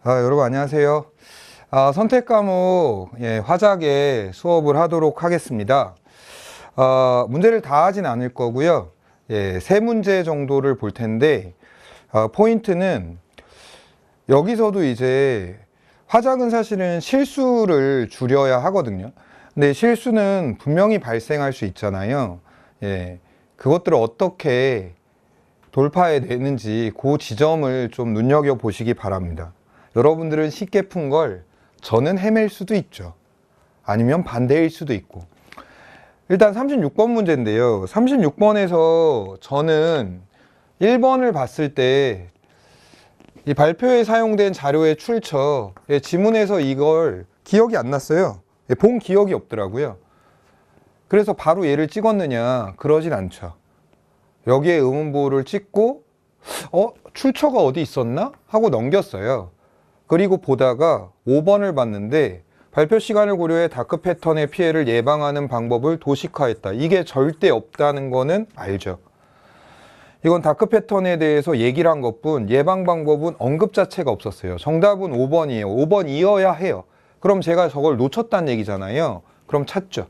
여러분 안녕하세요. 선택 과목 화작의 수업을 하도록 하겠습니다. 문제를 다 하진 않을 거고요. 세 문제 정도를 볼 텐데 포인트는 여기서도 이제 화작은 사실은 실수를 줄여야 하거든요. 근데 실수는 분명히 발생할 수 있잖아요. 그것들을 어떻게 돌파해 내는지 그 지점을 좀 눈여겨보시기 바랍니다. 여러분들은 쉽게 푼 걸 저는 헤맬 수도 있죠. 아니면 반대일 수도 있고. 일단 36번 문제인데요. 36번에서 저는 1번을 봤을 때 이 발표에 사용된 자료의 출처, 지문에서 이걸 기억이 안 났어요. 본 기억이 없더라고요. 그래서 바로 얘를 찍었느냐? 그러진 않죠. 여기에 의문부호를 찍고 출처가 어디 있었나? 하고 넘겼어요. 그리고 보다가 5번을 봤는데 발표 시간을 고려해 다크 패턴의 피해를 예방하는 방법을 도식화했다. 이게 절대 없다는 거는 알죠. 이건 다크 패턴에 대해서 얘기를 한 것뿐 예방 방법은 언급 자체가 없었어요. 정답은 5번이에요. 5번이어야 해요. 그럼 제가 저걸 놓쳤다는 얘기잖아요. 그럼 찾죠.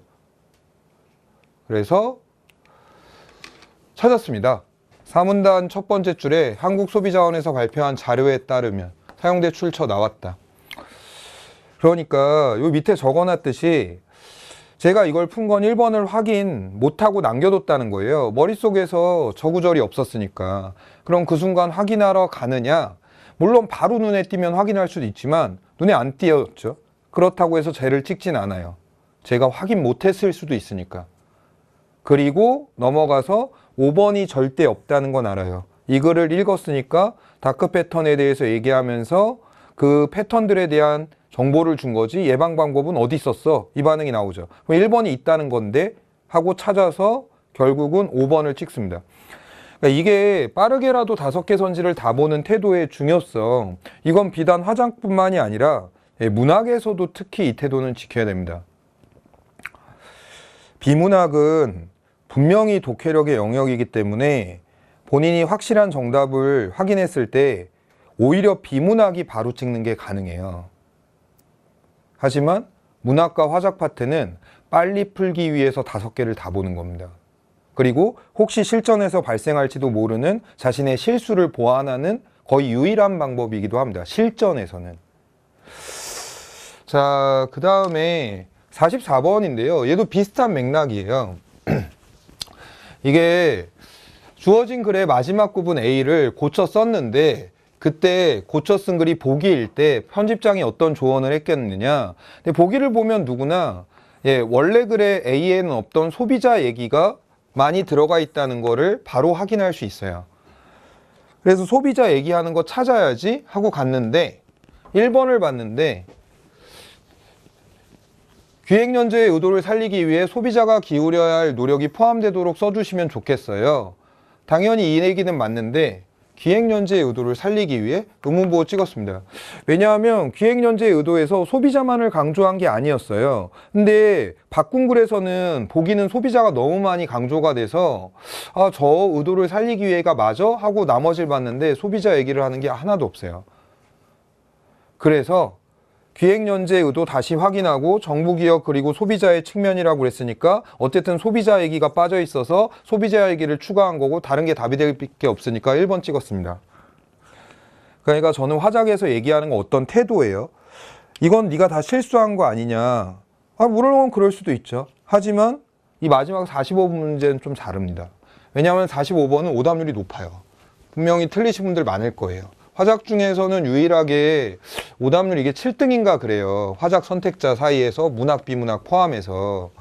그래서 찾았습니다. 사문단 첫 번째 줄에 한국소비자원에서 발표한 자료에 따르면 사용된 출처 나왔다. 그러니까 요 밑에 적어놨듯이 제가 이걸 푼 건 1번을 확인 못하고 남겨뒀다는 거예요. 머릿속에서 저 구절이 없었으니까. 그럼 그 순간 확인하러 가느냐? 물론 바로 눈에 띄면 확인할 수도 있지만 눈에 안 띄었죠. 그렇다고 해서 쟤를 찍진 않아요. 제가 확인 못했을 수도 있으니까. 그리고 넘어가서 5번이 절대 없다는 건 알아요. 이 글을 읽었으니까 다크 패턴에 대해서 얘기하면서 그 패턴들에 대한 정보를 준 거지 예방 방법은 어디 있었어? 이 반응이 나오죠. 그럼 1번이 있다는 건데 하고 찾아서 결국은 5번을 찍습니다. 그러니까 이게 빠르게라도 5개 선지를 다 보는 태도의 중요성, 이건 비단 화장뿐만이 아니라 문학에서도 특히 이 태도는 지켜야 됩니다. 비문학은 분명히 독해력의 영역이기 때문에 본인이 확실한 정답을 확인했을 때 오히려 비문학이 바로 찍는 게 가능해요. 하지만 문학과 화작 파트는 빨리 풀기 위해서 5개를 다 보는 겁니다. 그리고 혹시 실전에서 발생할지도 모르는 자신의 실수를 보완하는 거의 유일한 방법이기도 합니다. 실전에서는. 자, 그 다음에 44번인데요. 얘도 비슷한 맥락이에요. 이게 주어진 글의 마지막 구분 A를 고쳐 썼는데 그때 고쳐 쓴 글이 보기일 때 편집장이 어떤 조언을 했겠느냐. 근데 보기를 보면 누구나 원래 글의 A에는 없던 소비자 얘기가 많이 들어가 있다는 거를 바로 확인할 수 있어요. 그래서 소비자 얘기하는 거 찾아야지 하고 갔는데 1번을 봤는데 기획연재의 의도를 살리기 위해 소비자가 기울여야 할 노력이 포함되도록 써주시면 좋겠어요. 당연히 이 얘기는 맞는데 기획연재의 의도를 살리기 위해 의문부호 찍었습니다. 왜냐하면 기획연재의 의도에서 소비자만을 강조한 게 아니었어요. 근데 바꾼 글에서는 보기는 소비자가 너무 많이 강조가 돼서 저 의도를 살리기 위해가 맞아? 하고 나머지를 봤는데 소비자 얘기를 하는 게 하나도 없어요. 그래서 기획연재의 의도 다시 확인하고 정부기업 그리고 소비자의 측면이라고 그랬으니까 어쨌든 소비자 얘기가 빠져 있어서 소비자 얘기를 추가한 거고 다른 게 답이 될 게 없으니까 1번 찍었습니다. 그러니까 저는 화작에서 얘기하는 건 어떤 태도예요. 이건 네가 다 실수한 거 아니냐. 물론 그럴 수도 있죠. 하지만 이 마지막 45번 문제는 좀 다릅니다. 왜냐하면 45번은 오답률이 높아요. 분명히 틀리신 분들 많을 거예요. 화작 중에서는 유일하게 오답률 이게 7등인가 그래요. 화작 선택자 사이에서 문학, 비문학 포함해서.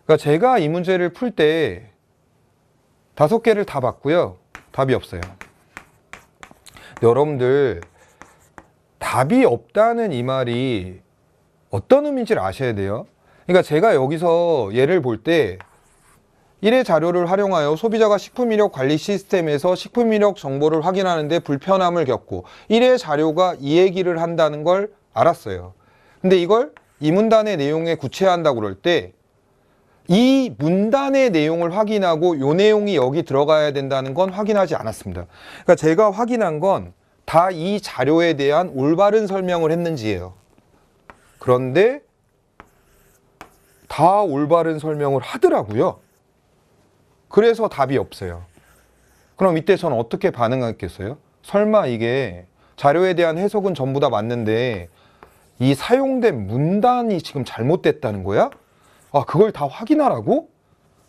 그러니까 제가 이 문제를 풀 때 5개를 다 봤고요. 답이 없어요. 여러분들 답이 없다는 이 말이 어떤 의미인지를 아셔야 돼요. 그러니까 제가 여기서 예를 볼 때 1의 자료를 활용하여 소비자가 식품이력 관리 시스템에서 식품이력 정보를 확인하는데 불편함을 겪고 1의 자료가 이 얘기를 한다는 걸 알았어요. 근데 이걸 이 문단의 내용에 구체화한다고 그럴 때 이 문단의 내용을 확인하고 이 내용이 여기 들어가야 된다는 건 확인하지 않았습니다. 그러니까 제가 확인한 건 다 이 자료에 대한 올바른 설명을 했는지예요. 그런데 다 올바른 설명을 하더라고요. 그래서 답이 없어요. 그럼 이때 저는 어떻게 반응했겠어요? 설마 이게 자료에 대한 해석은 전부 다 맞는데 이 사용된 문단이 지금 잘못됐다는 거야? 아, 그걸 다 확인하라고?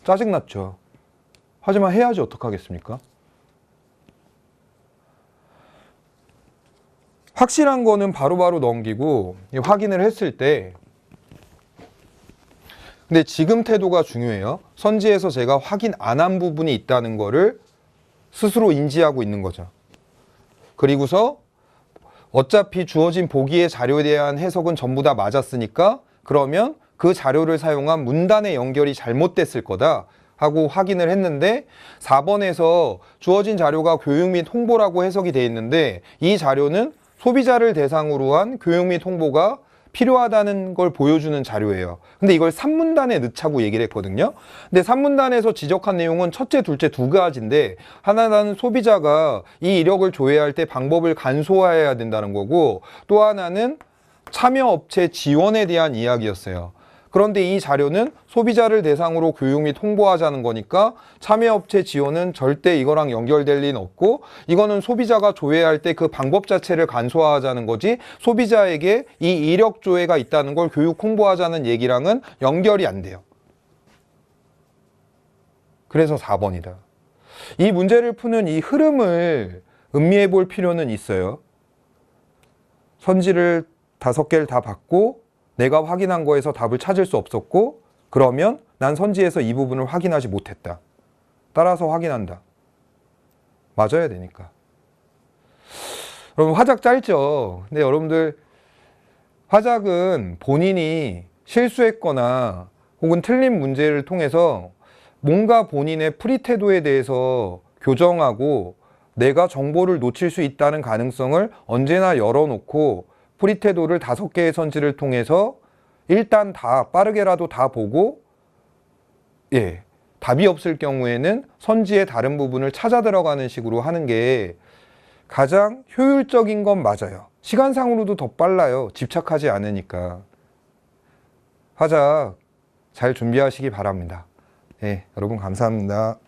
짜증났죠. 하지만 해야지 어떡하겠습니까? 확실한 거는 바로바로 넘기고 확인을 했을 때, 근데 지금 태도가 중요해요. 선지에서 제가 확인 안 한 부분이 있다는 거를 스스로 인지하고 있는 거죠. 그리고서 어차피 주어진 보기의 자료에 대한 해석은 전부 다 맞았으니까 그러면 그 자료를 사용한 문단의 연결이 잘못됐을 거다 하고 확인을 했는데, 4번에서 주어진 자료가 교육 및 홍보라고 해석이 돼 있는데 이 자료는 소비자를 대상으로 한 교육 및 홍보가 필요하다는 걸 보여주는 자료예요. 근데 이걸 3문단에 넣자고 얘기를 했거든요. 근데 3문단에서 지적한 내용은 첫째, 둘째 두 가지인데, 하나는 소비자가 이 이력을 조회할 때 방법을 간소화해야 된다는 거고, 또 하나는 참여업체 지원에 대한 이야기였어요. 그런데 이 자료는 소비자를 대상으로 교육 및 홍보하자는 거니까 참여업체 지원은 절대 이거랑 연결될 리는 없고, 이거는 소비자가 조회할 때 그 방법 자체를 간소화하자는 거지 소비자에게 이 이력 조회가 있다는 걸 교육 홍보하자는 얘기랑은 연결이 안 돼요. 그래서 4번이다. 이 문제를 푸는 이 흐름을 음미해 볼 필요는 있어요. 선지를 5개를 다 받고 내가 확인한 거에서 답을 찾을 수 없었고, 그러면 난 선지에서 이 부분을 확인하지 못했다. 따라서 확인한다. 맞아야 되니까. 여러분, 화작 짧죠? 근데 여러분들, 화작은 본인이 실수했거나 혹은 틀린 문제를 통해서 뭔가 본인의 프리 태도에 대해서 교정하고 내가 정보를 놓칠 수 있다는 가능성을 언제나 열어놓고 프리 태도를 5개의 선지를 통해서 일단 다 빠르게라도 다 보고, 답이 없을 경우에는 선지의 다른 부분을 찾아 들어가는 식으로 하는 게 가장 효율적인 건 맞아요. 시간상으로도 더 빨라요. 집착하지 않으니까. 화작 잘 준비하시기 바랍니다. 여러분 감사합니다.